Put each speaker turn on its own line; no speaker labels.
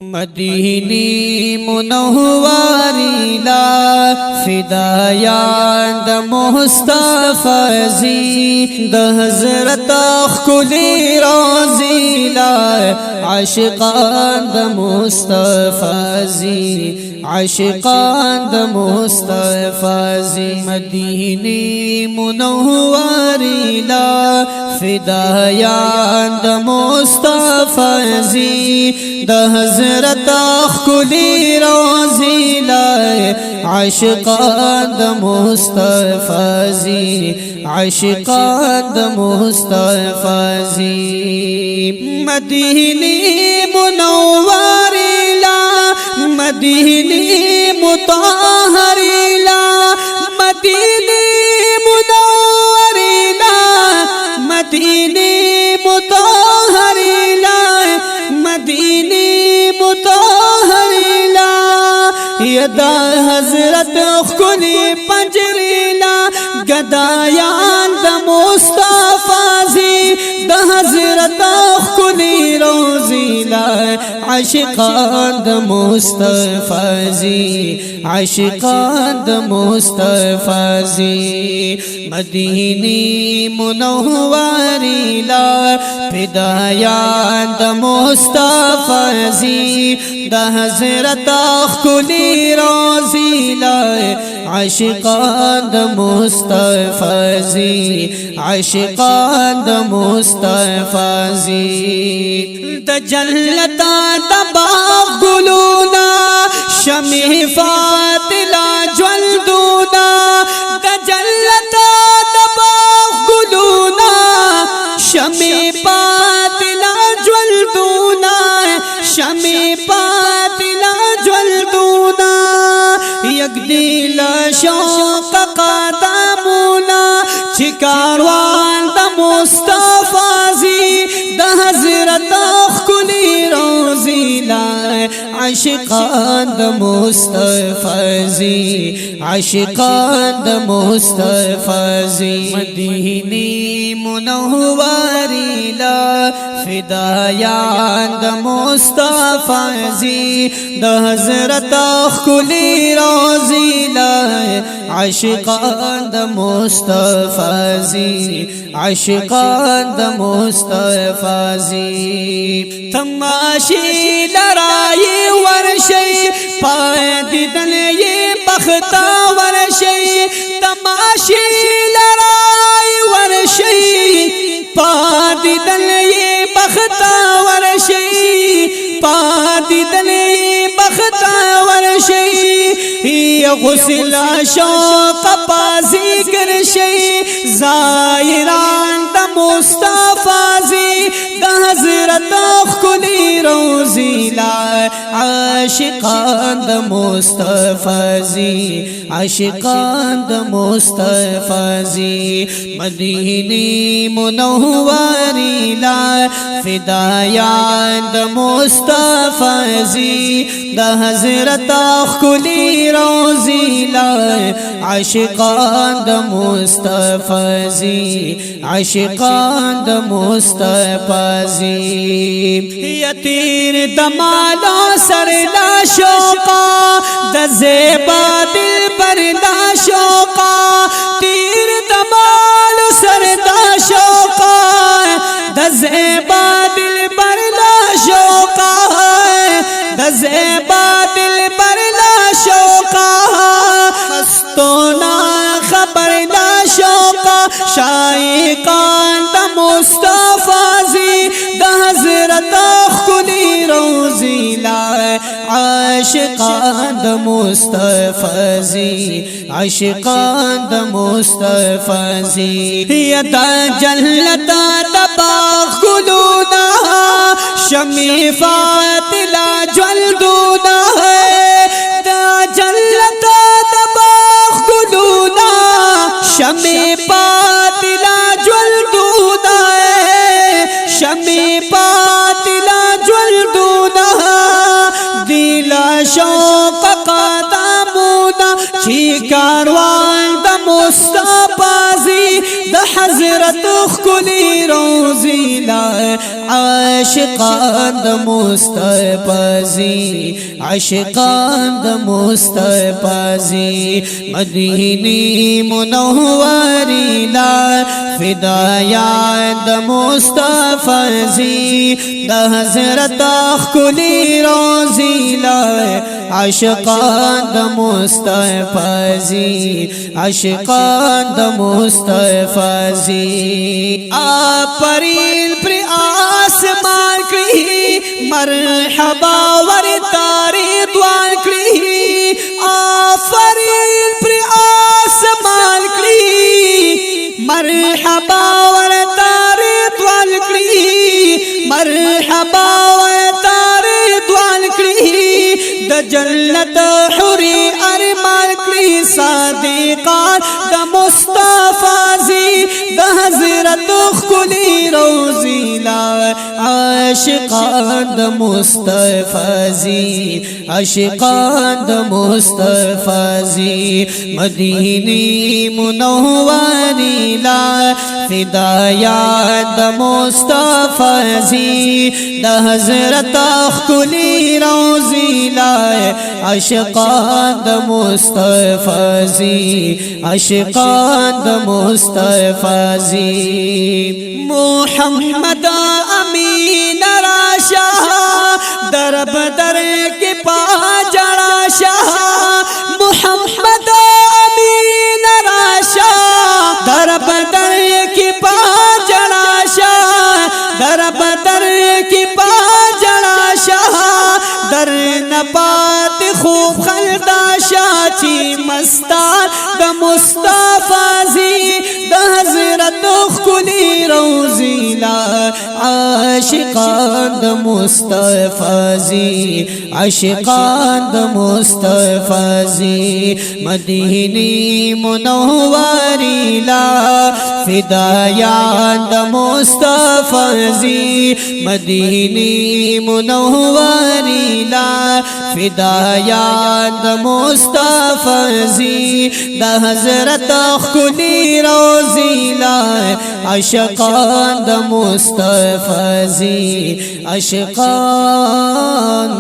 مدینی منواری لا فدایان د مصطفی زی د حضرت خلی روزی لا عاشقان د مصطفی زی عاشقان د مصطفی زی مدینی منواری لا فدایان د مصطفی زی د حضرت خلی روزی لائے عاشقان د مصطفی زی عاشقان د مصطفی زی مدینی منوری لا مدینی مطهری لا مدینی منوری لا مدینی مطهری لا مدینی مطهری لا یدا حضرت خلی پنجری لا گدایان د مصطفی زی د حضرت خلی روزی لا عاشقان د مصطفی زی عاشقان د مصطفی زی مدینی منوری لا فدایان د مصطفی زی د حضرت خلی روزی لا عاشقان د مصطفی زی عاشقان د مصطفی زی د جنت د باغ گلونا شمع فاضلہ جلدونا د جنت د باغ گلونا شمع فاضلہ جلدونا شمع فاضلہ جلدونا یک دل شوق قدمونا چکاروان د مصطفی زی د حضرت خلی روزی لا عاشقان د مصطفی زی عاشقان د مصطفی زی مدینی منوری لا فدایان د مصطفی زی د حضرت خلی روزی لا عاشقان د مصطفی زی عاشقان د مصطفی زی تماشی لرائی ورشی پای دیدن یہ بختا ورشی تماشی لرائی ورشی پای دیدن یہ بختا ورشی پای دیدن یہ بختا ورشی غسل شوق پا ذکر شی زائران د مصطفی زی د حضرت خلی روزی لا عاشقان د مصطفی زی عاشقان د مصطفی زی مدینی منوری لا فدایان د مصطفی زی د حضرت خلی روزی لا عاشقان د مصطفی زی عاشقان د مصطفی زی یتیر دمالا سر لا شوقا د زیبا دل پر لا شوقا تیر دمال سر دا شوقا د زیبا دل پر لا شوقا د زیبا دل پر لا شوقا مستونا خبر لا شوقا شائقان د مصطفی زی د حضرت خلی روزی لا عاشقان د مصطفی زی عاشقان د مصطفی زی یدا جنت د باغ گلونا شمع فاضلہ جلدونا دا جنت د باغ گلونا شمع فاضلہ جلدونا شمع فاضلہ جلدونا دل شوق قدمونا چی کاروان د مصطفی زی د حضرت خلی روزی لا عاشقان د مصطفی زی عاشقان د مصطفی زی مدینی منوری لا فدایان د مصطفی زی د حضرت خلی روزی لا عاشقان د مصطفی زی عاشقان د مصطفی زی آفرین پر آسمان کړي مرحبا ور تاری دوان کړي آفرین پر آسمان کړي مرحبا ور تاری دوان کړي مرحبا ور تاری دوان کړي د جنت حوري ارمان کړي صادقان د مصطفی زی د حضرت خلی روزی لا عاشقان د مصطفی زی عاشقان د مصطفی زی مدینی منوری لا فدایان د مصطفی زی د حضرت خلی روزی لا عاشقان د مصطفی زی عاشقان د مصطفی زی محمد امین راشا درب در کے پا جڑا شاہ محمد امین راشا درب در کے پا جڑا شاہ درب در کے پا جڑا شاہ در نبات خوب خلدا شاہ چی مستان د مصطفی زی د حضرت خلی روزی لا عاشقان د مصطفی زی عاشقان د مصطفی زی مدینی منوری لا فدایان د مصطفی زی مدینی منوری لا فدایان د مصطفی زی د حضرت خلی روزی لا عاشقان د مصطفی زی عاشقان